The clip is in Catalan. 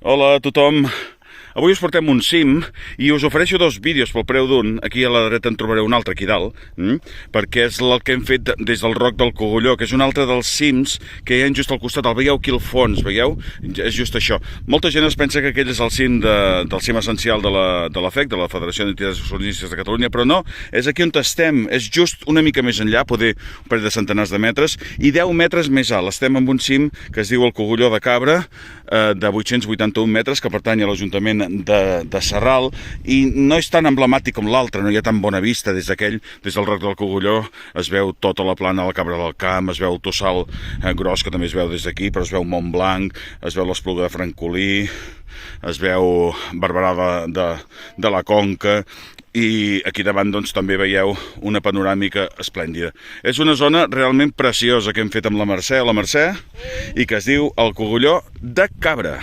Hola a tothom. Avui us portem un cim i us ofereixo dos vídeos pel preu d'un. Aquí a la dreta en trobareu un altre aquí dalt, perquè és el que hem fet des del Roc del Cogulló, que és un altre dels cims que hi ha just al costat. El veieu aquí al fons, veieu? És just això. Molta gent es pensa que aquell és el cim del cim essencial de la FEC, de la Federació d'Entitats Excursionistes de Catalunya, però no, és aquí on estem. És just una mica més enllà, poder un parell de centenars de metres, i 10 metres més alt. Estem en un cim que es diu el Cogulló de Cabra, de 881 metres, que pertany a l'Ajuntament de Sarral, i no és tan emblemàtic com l'altre, no hi ha tan bona vista des del Roc del Cogulló. Es veu tota la plana de la Cabra del Camp, es veu el Tossal Gros, que també es veu des d'aquí, però es veu Montblanc, es veu l'Espluga de Francolí, es veu Barberà de la Conca, i aquí davant doncs també veieu una panoràmica esplèndida. És una zona realment preciosa que hem fet amb la Mercè, i que es diu el Cogulló de Cabra.